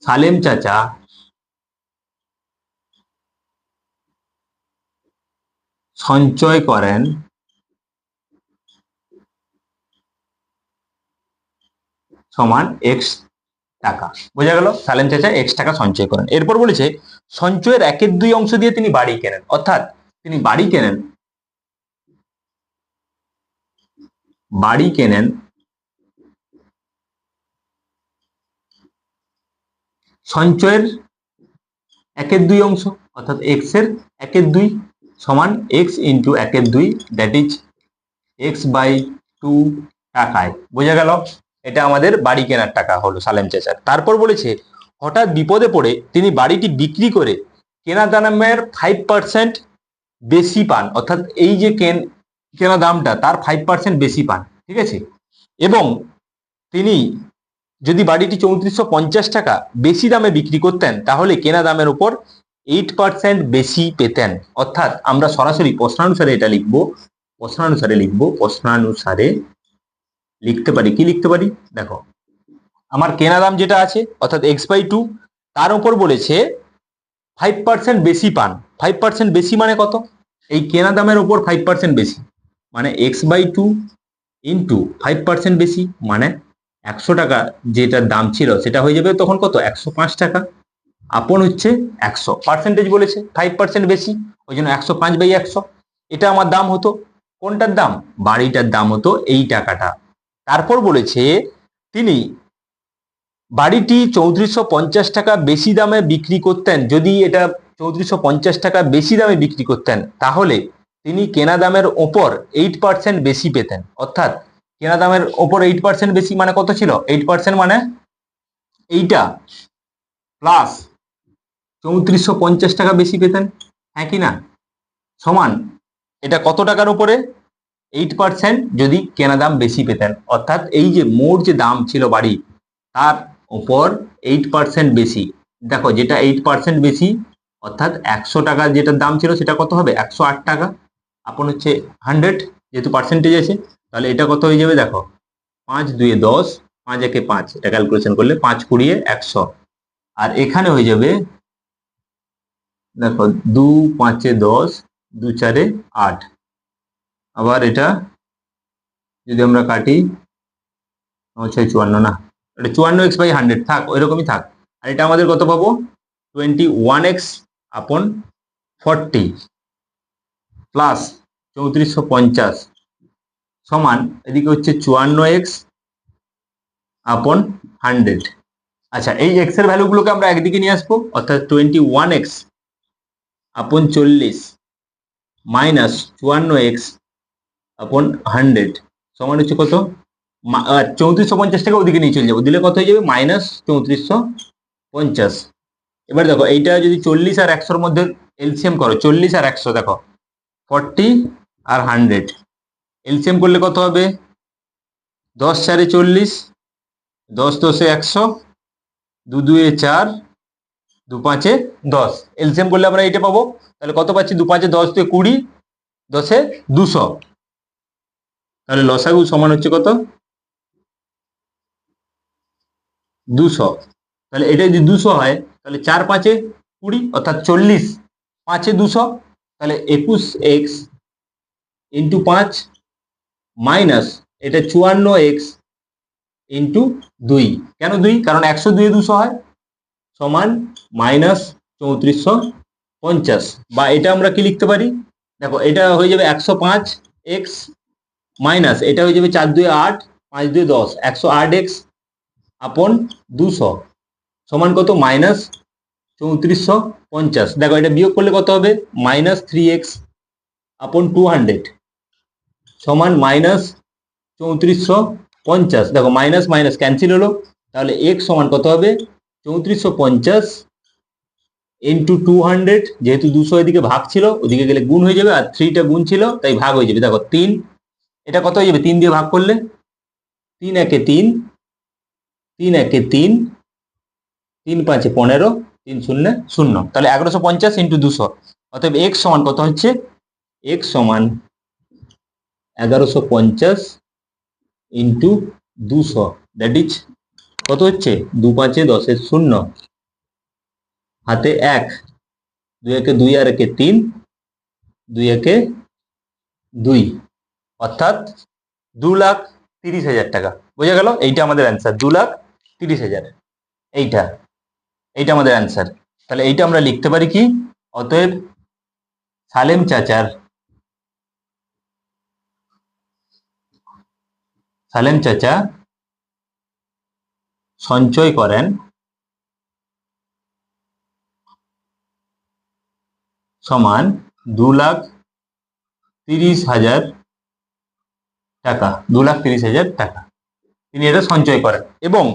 সালেম চাচা সঞ্চয় করেন সমান এক্স টাকা, বোঝা গেল সালেম চাচা এক্স টাকা সঞ্চয় করেন। এরপর বলেছে সঞ্চয়ের 1/2 অংশ দিয়ে তিনি বাড়ি কেনেন, অর্থাৎ তিনি বাড়ি কেনেন সঞ্চয়ের 1/2 অংশ, অর্থাৎ এক্স এর 1/2 সমান x into 1/2 that is x/2 টাকায়, বোঝা গেল। এটা আমাদের বাড়ি কেনার টাকা হলো সালেম চাচার। তারপর বলেছে হঠাৎ বিপদে পড়ে তিনি বাড়িটি বিক্রি করে কেনা দামের 5% বেশি পান, অর্থাৎ এই যে কেনা দামটা তার 5% বেশি পান, ঠিক আছে। এবং তিনি যদি বাড়িটি 3450 টাকা বেশি দামে বিক্রি করতেন তাহলে কেনা দামের উপর 8% বেশি পেতেন। অর্থাৎ আমরা সরাসরি প্রশ্নানুসারে এটা লিখবো, প্রশ্নানুসারে লিখতে পারি, কি লিখতে পারি দেখো, আমার কেনা দাম যেটা আছে অর্থাৎ x/2, তার উপর বলেছে 5% বেশি পান। 5% বেশি মানে কত? এই কেনা দামের উপর 5% বেশি মানে x/2 ইন্টু 5% বেশি মানে 100 টাকা যেটার দাম ছিল সেটা হয়ে যাবে তখন কত? 105 টাকা। আপন হচ্ছে 100, পার্সেন্টেজ বলেছে 5% বেশি, ওই জন্য 105/100। এটা আমার দাম হতো, কোনটার দাম? বাড়িটার দাম হতো এই টাকাটা। তারপর বলেছে তিনি বাড়িটি 3450 টাকা বেশি দামে বিক্রি করতেন। যদি এটা 3450 টাকা বেশি দামে বিক্রি করতেন তাহলে তিনি কেনা দামের ওপর 8% বেশি পেতেন। অর্থাৎ কেনা দামের ওপর 8% বেশি মানে কত ছিল? 8% মানে এইটা প্লাস 3450 টাকা বেশি পেতেন, হ্যাঁ কি না? সমান এটা কত টাকার উপরে? 8% যদি কেনা দাম বেশি পেতেন, অর্থাৎ এই যে মোট যে দাম ছিল বাড়ি তার উপর 8% বেশি। দেখো যেটা 8% বেশি অর্থাৎ 100 টাকা যেটার দাম ছিল সেটা কত হবে? 108 টাকা। আপন হচ্ছে 100, যেহেতু পার্সেন্টেজ আছে তাহলে এটা কত হয়ে যাবে দেখো, 5×2 = 10, 5×1 = 5, এটা ক্যালকুলেশন করলে 5×20 = 100। আর এখানে হয়ে যাবে দেখো 2×5 = 10, 2×4 = 8। আবার এটা যদি আমরা কাটি 54, না এটা 54x/100 থাক, ওই রকমই থাক। আর এটা আমাদের কত পাবো? 21x আপন 40 প্লাস 3450 সমান এদিকে হচ্ছে 54x আপন 100। আচ্ছা, এই x এর ভ্যালুগুলোকে আমরা একদিকে নিয়ে আসবো, অর্থাৎ 21x আপন 40 মাইনাস 54x আপন 100 সমান হচ্ছে কত? 3450 টাকা ওদিকে নিয়ে চলে যাবো, দিলে কত হয়ে যাবে? -3450। এবার দেখো এইটা যদি 40 আর 100-র মধ্যে এলসিএম করো, 40 আর 100 দেখো 40 আর 100 এলসিএম করলে কত হবে? 10×4 = 40, 10×10 = 100, 2×2 = 4, 2×5 = 10। এলসিএম করলে আমরা এইটা পাবো। তাহলে কত পাচ্ছি? 2×5 = 10, 2 = 20, 10 = 200। তাহলে লসাগু সমান হচ্ছে কত? 200। তাহলে এটা যদি 200 হয় তাহলে 4×5 = 20 অর্থাৎ 40, 5 = 200, তাহলে 21x ইন্টু 5 মাইনাস এটা 54x ইন্টু 2। কেন 2? কারণ 100 2 200 হয়, সমান -3450। বা এটা আমরা কি লিখতে পারি দেখো, এটা হয়ে যাবে 105x মাইনাস এটা হয়ে যাবে 4×2 = 8, 5×2 = 10, 108x আপন 200 সমান কত? -3450। দেখো এটা বিয়োগ করলে কত হবে? -3x আপন 200 সমান -3450। দেখো মাইনাস মাইনাস ক্যান্সেল হলো, তাহলে x সমান কত হবে? 3450 ইন্টু 200, যেহেতু 200 এদিকে ভাগ ছিল ওদিকে গেলে গুণ হয়ে যাবে, আর 3টা গুণ ছিল তাই ভাগ হয়ে যাবে। দেখো 3, এটা কত হয়ে যাবে? 3 দিয়ে ভাগ করলে 3×1 = 3, 3×1 = 3, 3×5 = 15, 3×0 = 0। তাহলে 1150 ইন্টু 200, অতএব x সমান কত হচ্ছে? x সমান 1150 ইন্টু 200, দ্যাট ইজ কত হচ্ছে? 2×5 = 10, 0 হাতে 1, 2×1 = 2, আর 1 = 3, 2×1 = 2, অর্থাৎ 2,30,000 টাকা। বোঝা গেল? এইটা আমাদের অ্যান্সার, 2,30,000। এইটা এইটা আমাদের অ্যান্সার। তাহলে এইটা আমরা লিখতে পারি কি? অতএব সালেম চাচা সঞ্চয় করেন সমান 2,30,000 টাকা, 2,30,000 টাকা তিনি এটা সঞ্চয় করেন। এবং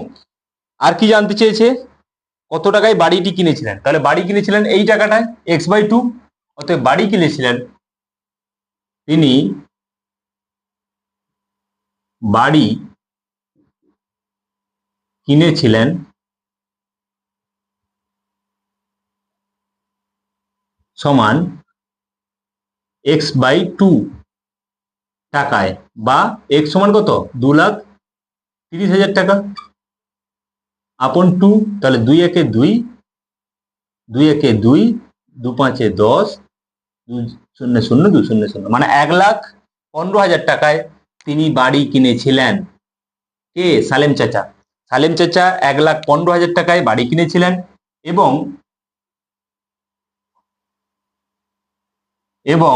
আর কি জানতে চেয়েছে? কত টাকায় বাড়িটি কিনেছিলেন? তাহলে বাড়ি কিনেছিলেন এই টাকাটায় x/2, অতএব বাড়ি কিনেছিলেন, তিনি বাড়ি কিনেছিলেন সমান x/2 টাকায়, বা x সমান কত? 30,000 টাকা আপন 2, তাহলে 2 একে 2, 2 একে 2, 2 5 10, 2 0 0 2 0 0, মানে 1,15,000 টাকায় তিনি বাড়ি কিনেছিলেন। কে? সালেম চাচা। সালেম চাচা 1,15,000 টাকায় বাড়ি কিনেছিলেন এবং এবং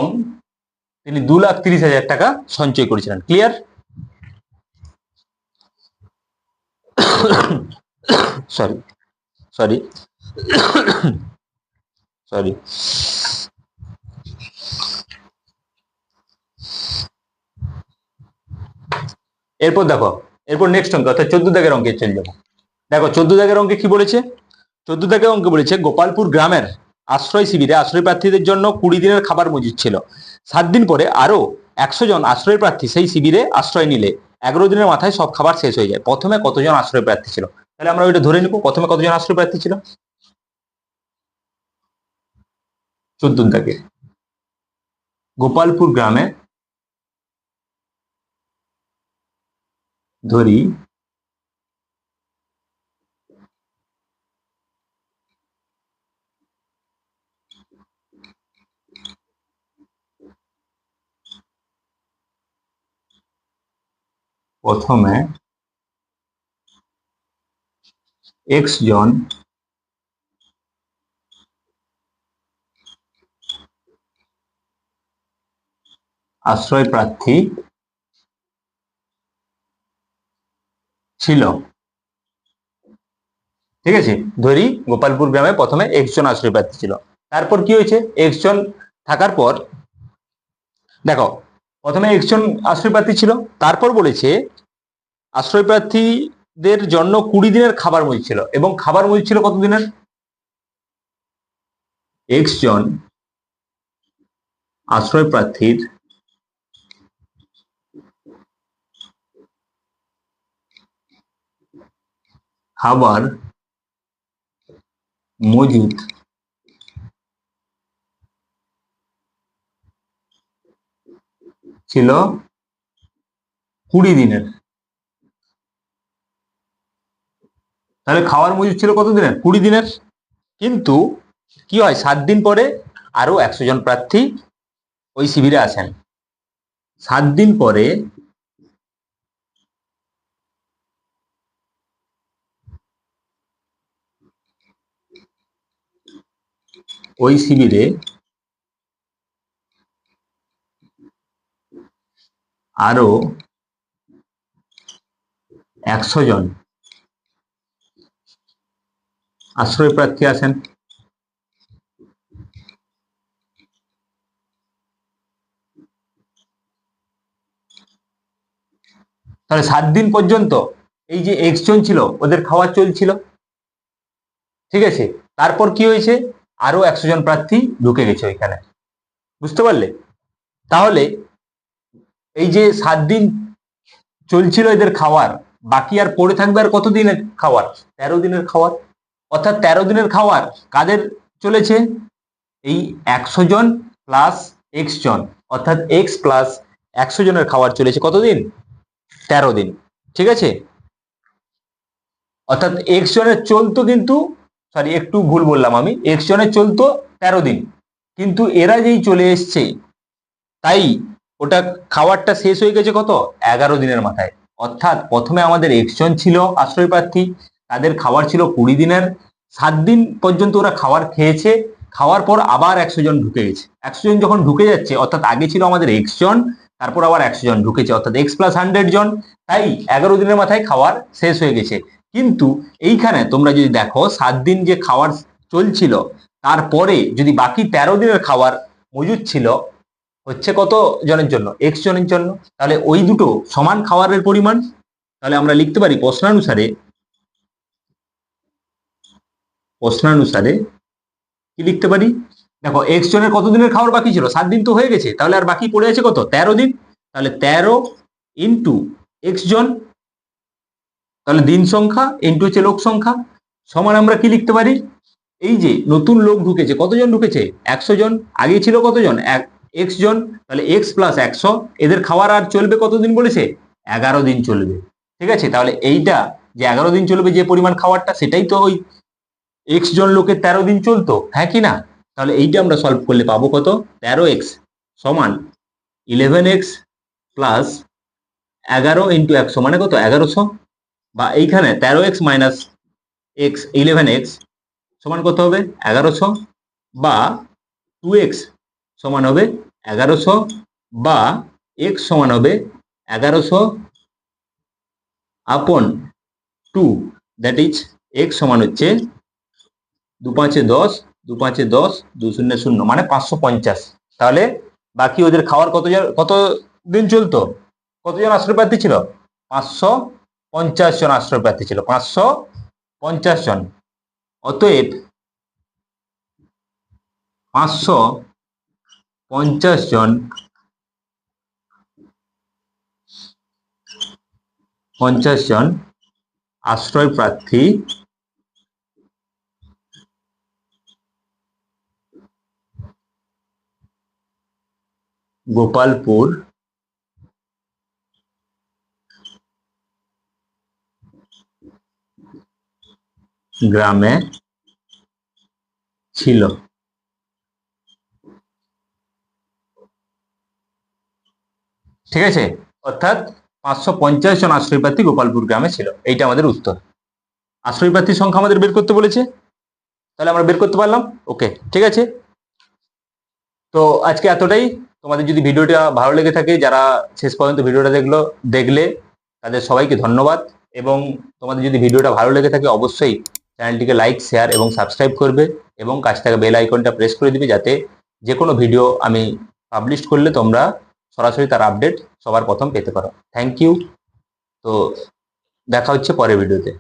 তিনি 2,30,000 টাকা সঞ্চয় করেছিলেন। ক্লিয়ার? সরি সরি সরি এরপর দেখো, এরপর নেক্সট অঙ্ক অর্থাৎ 14 দাগের অঙ্কে চলে যাবো। দেখো 14 দাগের অঙ্কে কি বলেছে? 14 দাগের অঙ্কে বলেছে গোপালপুর গ্রামের আশ্রয় শিবিরে আশ্রয় প্রার্থীদের জন্য 20 দিনের খাবার মজুদ ছিল। 7 দিন পরে আরো 100 জন আশ্রয় প্রার্থী সেই শিবিরে আশ্রয় নিলে 11 দিনের মাথায় সব খাবার শেষ হয়ে যায়। প্রথমে কতজন আশ্রয় প্রার্থী ছিল? তাহলে আমরা ওইটা ধরে নিব, প্রথমে কতজন আশ্রয় প্রার্থী ছিল 14 দাগে। গোপালপুর গ্রামে ধরি প্রথমে x জন আশ্রয় প্রার্থী ছিল। ঠিক আছে, ধরি গোপালপুর গ্রামে প্রথমে x জন আশ্রয় প্রার্থী ছিল। তারপর কি হয়েছে? x জন থাকার পর দেখো প্রথমে x জন আশ্রয় প্রার্থী ছিল, তারপর বলেছে আশ্রয় প্রার্থীদের জন্য 20 দিনের খাবার মজুদ ছিল এবং খাবার মজুদ ছিল কত দিনের? x জন আশ্রয় প্রার্থীর খাবার মজুদ ছিল 20 দিনের। তাহলে খাওয়ার মজুদ ছিল কত দিনের? 20 দিনের। কিন্তু কি হয়, 7 দিন পরে আরো 100 জন প্রার্থী ওই শিবিরে আসেন। 7 দিন পরে ওই শিবিরে আরো 100 জন আশ্রয় প্রার্থী আসেন। তাহলে 7 দিন পর্যন্ত এই যে x জন ছিল ওদের খাওয়া চলছিল। ঠিক আছে, তারপর কি হয়েছে? আরো 100 জন প্রার্থী ঢুকে গেছে ওইখানে। বুঝতে পারলে? তাহলে এই যে 7 দিন চলছিল এদের খাওয়ার, বাকি আর পড়ে থাকবে আর কত দিনের খাওয়ার? 13 দিনের খাওয়ার। অর্থাৎ 13 দিনের খাওয়ার কাদের চলেছে? এই 100 জন প্লাস x জন, অর্থাৎ x প্লাস 100 জনের খাওয়ার চলেছে কতদিন? 13 দিন। ঠিক আছে, অর্থাৎ x জনের চলতো কিন্তু, সরি একটু ভুল বললাম আমি, x জনের চলতো 13 দিন, কিন্তু এরা যেই চলে এসছে তাই ওটা খাওয়ারটা শেষ হয়ে গেছে কত? 11 দিনের মাথায়। অর্থাৎ প্রথমে আমাদের x জন ছিল আশ্রয় প্রার্থী, তাদের খাবার ছিল 20 দিনের। 7 দিন পর্যন্ত ওরা খাবার খেয়েছে, খাওয়ার পর আবার 100 জন ঢুকে গেছে। 100 জন যখন ঢুকে যাচ্ছে, অর্থাৎ আগে ছিল আমাদের x জন, তারপর আবার 100 জন ঢুকেছে, অর্থাৎ x প্লাস 100 জন। তাই 11 দিনের মাথায় খাবার শেষ হয়ে গেছে। কিন্তু এইখানে তোমরা যদি দেখো 7 দিন যে খাবার চলছিল, তারপরে যদি বাকি 13 দিনের খাবার মজুদ ছিল হচ্ছে কত জনের জন্য? x জনের জন্য। তাহলে ওই দুটো সমান খাবারের পরিমাণ। তাহলে আমরা লিখতে পারি প্রশ্নানুসারে কি লিখতে পারি? দেখো x জনের কত দিনের খাবার বাকি ছিল? 7 দিন তো হয়ে গেছে, তাহলে আর বাকি পড়ে আছে কত? 13 দিন। তাহলে 13 ইন্টু x জন, তাহলে দিন সংখ্যা ইন্টু হচ্ছে লোক সংখ্যা, সমান আমরা কি লিখতে পারি? এই যে নতুন লোক ঢুকেছে, কতজন ঢুকেছে? 100 জন। আগে ছিল কতজন? x জন। তাহলে x প্লাস 100, এদের খাওয়ার আর চলবে কতদিন বলেছে? 11 দিন চলবে। ঠিক আছে, তাহলে এইটা যে 11 দিন চলবে যে পরিমাণ খাবারটা, সেটাই তো ওই এক্স জন লোকের 13 দিন চলতো, হ্যাঁ কি না? তাহলে এইটা আমরা সলভ করলে পাবো কত, 13x সমান 11x প্লাস 11 ইন্টু 100 মানে কত, 1100। বা এইখানে 13x মাইনাস এক্স 11x সমান কত হবে, 1100। বা 2x সমান হবে 1100, বা x সমান হবে 1100 আপন 2, দ্যাট ইজ x সমান হচ্ছে 2 5 10, 2 5 10, 2 0 0 মানে 550। তাহলে বাকি ওদের খাওয়ার কত দিন চলতো, কতজন আশ্রয় প্রার্থী ছিল, 550 জন আশ্রয় প্রার্থী ছিল, 550 জন। অতএব 550 জন আশ্রয় প্রার্থী গোপালপুর গ্রামে ছিল। ঠিক আছে, অর্থাৎ 550 জন আশ্রয় প্রার্থী গোপালপুর গ্রামে ছিল, এইটা আমাদের উত্তর। আশ্রয় প্রার্থীর সংখ্যা আমাদের বের করতে বলেছে, তাহলে আমরা বের করতে পারলাম। ওকে, ঠিক আছে। তো আজকে এতটাই। তোমাদের যদি ভিডিওটা ভালো লেগে থাকে, যারা শেষ পর্যন্ত ভিডিওটা দেখলে তাদের সবাইকে ধন্যবাদ। এবং তোমাদের যদি ভিডিওটা ভালো লেগে থাকে অবশ্যই চ্যানেলটিকে লাইক, শেয়ার এবং সাবস্ক্রাইব করবে, এবং কাছ থেকে বেল আইকনটা প্রেস করে দিবে, যাতে যে কোনো ভিডিও আমি পাবলিশ করলে তোমরা সরাসরি তার আপডেট সবার প্রথম পেতে পারো। Thank you. তো দেখা হচ্ছে পরের ভিডিওতে।